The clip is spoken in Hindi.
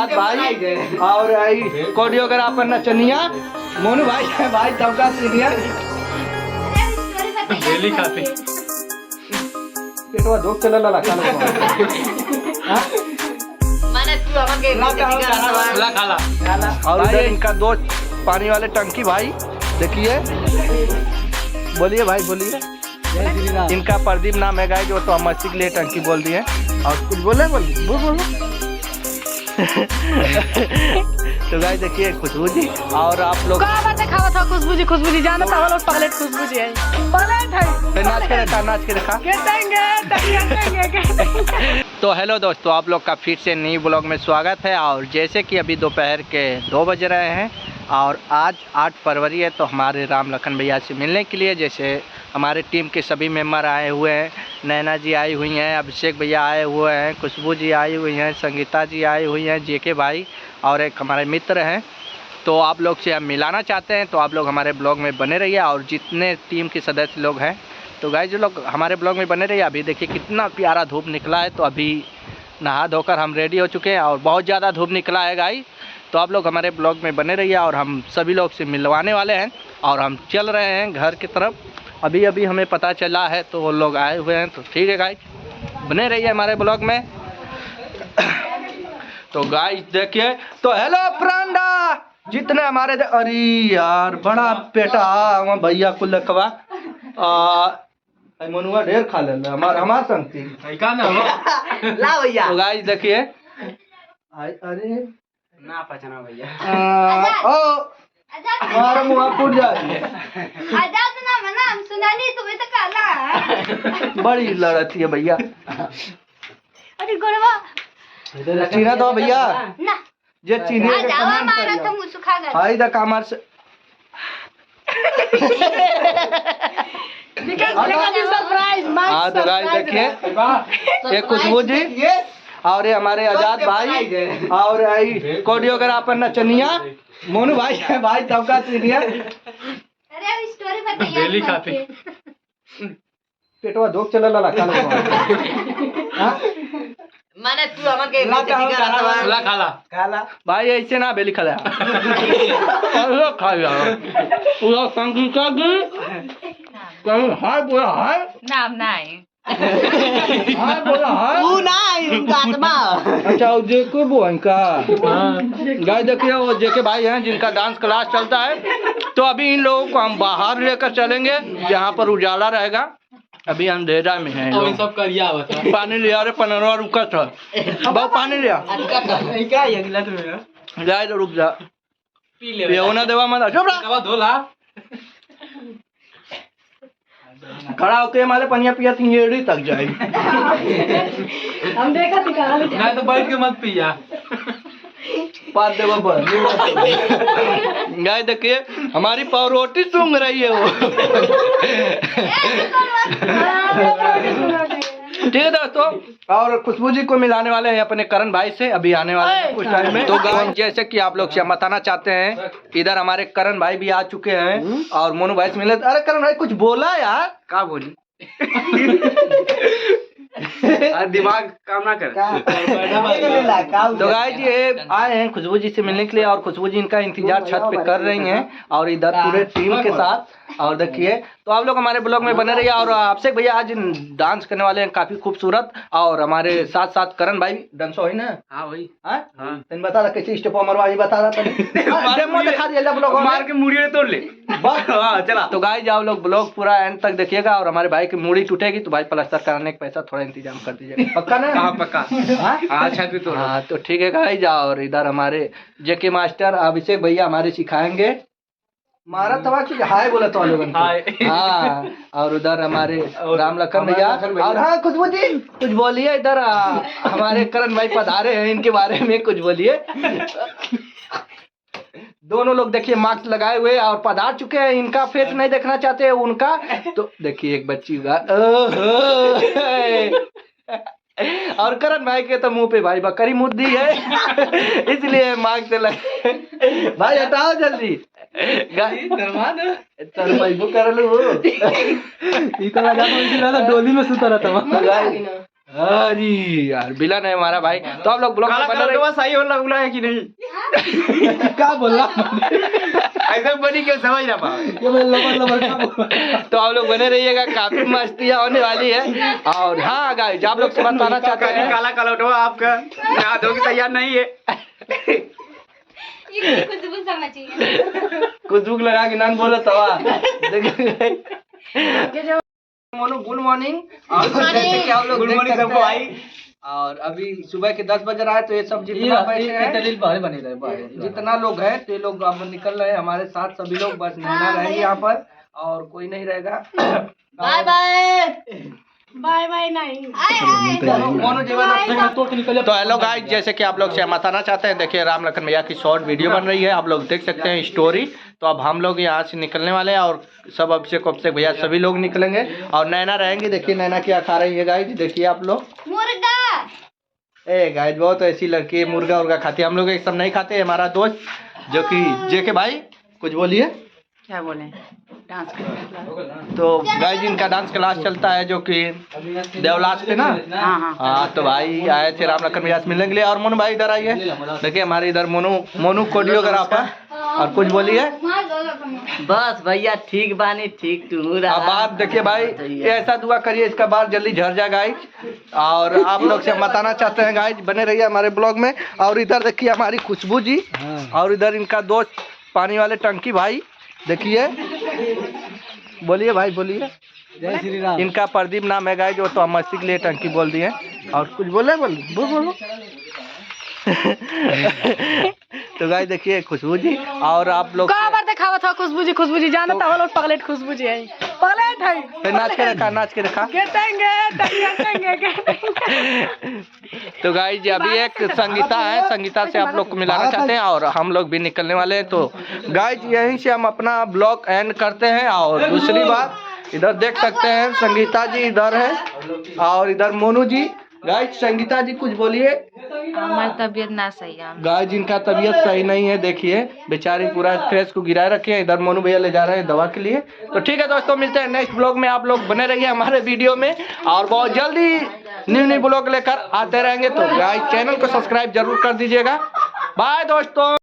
आजाद भाई और कोरियोग्राफर नचनिया मोनू भाई है भाई सबका सीनियर डेली खाते पेटवा धोख चला ला माने तू हमके खाला खाला और इधर इनका दोस्त पानी वाले टंकी भाई देखिए बोलिए भाई बोलिए इनका प्रदीप नाम है गाइस जो तो मस्ती के लिए टंकी बोल दिए और कुछ बोले बोलो तो गाइस देखिए खुशबू जी और आप लोग खावा था खुशबू जी जाना था लोग पहले खुशबू जी है नाच के रखा तो हेलो दोस्तों आप लोग का फिर से नई ब्लॉग में स्वागत है। और जैसे कि अभी दोपहर के 2 बज रहे हैं और आज 8 फरवरी है तो हमारे राम लखन भैया से मिलने के लिए जैसे हमारे टीम के सभी मेंबर आए हुए हैं, नैना जी आई हुई हैं, अभिषेक भैया आए हुए हैं, खुशबू जी आई हुई हैं, संगीता जी आई हुई हैं, जेके भाई और एक हमारे मित्र हैं। तो आप लोग से हम मिलाना चाहते हैं तो आप लोग हमारे ब्लॉग में बने रहिए और जितने टीम के सदस्य लोग हैं तो गाइस जो लोग हमारे ब्लॉग में बने रहिए। अभी देखिए कितना प्यारा धूप निकला है तो अभी नहा धोकर हम रेडी हो चुके हैं और बहुत ज़्यादा धूप निकला है गाइस। तो आप लोग हमारे ब्लॉग में बने रहिए और हम सभी लोग से मिलवाने वाले हैं और हम चल रहे हैं घर की तरफ। अभी हमें पता चला है तो वो लोग आए हुए हैं तो ठीक है गाइस बने रहिए हमारे ब्लॉग में। तो गाइस देखिए तो हेलो फ्रेंडा जितने हमारे अरे यार बड़ा पेटा भैया को लखवा मनुआ ढेर खा ले हमार संगती ला भैया तो गाइस देखिए अरे ना पहचाना भैया हमारा मुँह फूट जाए आजाद नाम है ना हम सुना नहीं तुम्हें तो काला है बड़ी लड़ती है भैया। अरे गोरवा चीना दो भैया ना जे चीनी के जावा कमेंट मारा करियो। तो मुंह सुखा गया हाय द कामर से हाँ तो गाइस देखिए ये खुशबू जी और ये हमारे आजाद भाई और कोरियोग्राफर नचनिया मोनू भाई है भाई सबका सीनियर अरे अब स्टोरी बताइए डेली खाते पेटवा धोख चला ला माने तू हमके खाला खाला भाई ऐसे ना बेली खा खा पूरा संगीता जी हाय बोला हाय नाम नहीं हाय बोला हाय तू नहीं आत्मा अच्छा वो जेके बोल का गाय देखिए वो जेके भाई हैं जिनका डांस क्लास चलता है तो अभी इन लोगों को हम बाहर लेकर चलेंगे जहाँ पर उजाला रहेगा। अभी अंधेरा में है और सब करिया बता पानी लिया रे 15 रुका था बहुत पानी लिया क्या ये गिलास में जाए तो रुक जा पी ले ये होना देवा मत चुप रहा कब धोला खड़ा होके हमारे पनिया पिया थिंगेड़ी तक जाए हम देखा दिखा ना तो बैठ के मत पिया पार देवा पर गाय देखिए हमारी पावरोटी सूंघ रही है वो ठीक है दोस्तों और खुशबू जी को मिलाने वाले हैं अपने करण भाई से अभी आने वाले हैं कुछ टाइम में। तो गाइस जैसे कि आप लोग से हम बताना चाहते हैं इधर हमारे करण भाई भी आ चुके हैं और मोनू भाई से मिले। अरे करण भाई कुछ बोला यार का बोली दिमाग काम ना कर तो गाइस ये आए हैं खुशबू जी से मिलने के लिए और खुशबू जी इनका इंतजार छत पे कर रही हैं और इधर पूरे टीम के साथ। और देखिए तो आप लोग हमारे ब्लॉग में बने रहिए और अभिषेक भैया आज डांस करने वाले हैं काफी खूबसूरत और हमारे साथ साथ करण भाई डांस हो ना। हाँ भाई तेन बता रहा कैसे स्टेप मरवा बता रहा था डेमो दिखा दिया ब्लॉग मार के मुड़िए तोड़ ले हाँ चला। तो गाइस आप लोग ब्लॉग पूरा एंड तक देखिएगा और हमारे भाई की मूड़ी टूटेगी तो भाई प्लास्टर कराने का पैसा थोड़ा इंतजाम कर दीजिएगा पक्का ना। हाँ पक्का अच्छा भी तो हाँ तो ठीक है गाइस और इधर हमारे जेके मास्टर अभिषेक भैया हमारे सिखाएंगे मारा तवा की हाय बोला तो लोगों ने हाँ और उधर हमारे राम लखन भैया और हाँ खुशबू जी कुछ बोलिए इधर हमारे करण भाई पधारे हैं इनके बारे में कुछ बोलिए। दोनों लोग देखिए मास्क लगाए हुए और पधार चुके हैं इनका फेस नहीं देखना चाहते हैं उनका तो देखिए एक बच्ची का और करण भाई के तो मुंह पे भाई बकरी मुद्दी है इसलिए मास्क से लगे भाई हटाओ जल्दी डोली में सुता रहता अरे यार विलन है हमारा भाई। तो आप लोग ब्लॉग काला में बने कलर रहिए। तो सही होला है कि नहीं? क्या बोल रहा ऐसा बनी क्यों समझ ना पाओ। तो आप लोग बने रहिएगा, काफी मस्तियाँ होने वाली है। और हाँ गाइस आप लोग से बताना चाहते हैं काला कलर तो आपका नहा धो के तैयार नहीं है। ये खुशबू समझिए। खुशबू लगा के नाम बोलो तवा। Monu good morning. जैसे कि आप लोग गुड देख मॉर्निंग सकते सबको हैं, भाई। और अभी सुबह के 10 बज रहा है। तो ये सब जितना बैठे हैं, जितना लोग हैं तो ये लोग अब निकल रहे हैं हमारे साथ। सभी लोग बस नैना रहेंगे यहाँ पर और कोई नहीं रहेगा। Bye bye. बाय बाय नहीं। मोनू जीवन तो हेलो गाइस, जैसे कि आप लोग से हम बताना चाहते हैं, देखिए राम लखन भैया की शॉर्ट वीडियो बन रही है, आप लोग देख सकते हैं स्टोरी। तो अब हम लोग यहाँ से निकलने वाले हैं और सब अभिषेक भैया सभी लोग निकलेंगे और नैना रहेंगी। देखिए नैना क्या खा रही है गाइस, देखिए आप लोग। मुर्गा। ए गाइस बहुत ऐसी लड़की है, मुर्गा उर्गा खाती है। हम लोग एक सब नहीं खाते। हमारा दोस्त जो कि जेके भाई कुछ बोलिए। क्या बोले? डांस करने। तो गाइस इनका डांस क्लास चलता है जो कि देवलास पे ना। हाँ हाँ। हाँ तो भाई आए थे राम लखन भैया से मिलने के लिए। और मोनू भाई इधर आइए, देखिए हमारे इधर मोनू कोरियोग्राफर। और कुछ बोलिए। बस भैया ठीक बानी, ठीक तू अब आप देखिए भाई, ऐसा दुआ करिए इसका बाल जल्दी झड़ जाए गाइज। और आप लोग से बताना चाहते हैं गाइज बने रहिए हमारे ब्लॉग में। और इधर देखिए हमारी खुशबू जी, और इधर इनका दोस्त पानी वाले टंकी भाई, देखिए बोलिए भाई बोलिए। जय श्री राम। इनका प्रदीप नाम है गाइज, वो तो हम मस्ती के लिए टंकी बोल दिए। और कुछ बोले बोलो। तो गाइस देखिए खुशबू जी और आप लोग कहाँ बार देखा था खुशबू जी जानता हो लोग पगलेट खुशबू जी है। पगलेट है। फिर नाच के रखा। तो गाइस जी अभी एक संगीता है, संगीता से आप लोग को मिलाना चाहते हैं और हम लोग भी निकलने वाले हैं। तो गाइस यहीं से हम अपना ब्लॉग एंड करते हैं। और दूसरी बात इधर देख सकते हैं संगीता जी इधर है और इधर मोनू जी। गाइस संगीता जी कुछ बोलिए। हमारी तबीयत ना सही है। गाइस इनका तबीयत सही नहीं है, देखिए बेचारी पूरा स्ट्रेस को गिराए रखे हैं। इधर मोनू भैया ले जा रहे हैं दवा के लिए। तो ठीक है दोस्तों, मिलते हैं नेक्स्ट ब्लॉग में। आप लोग बने रहिए हमारे वीडियो में और बहुत जल्दी न्यू ब्लॉग लेकर आते रहेंगे। तो गाइस चैनल को सब्सक्राइब जरूर कर दीजिएगा। बाय दोस्तों।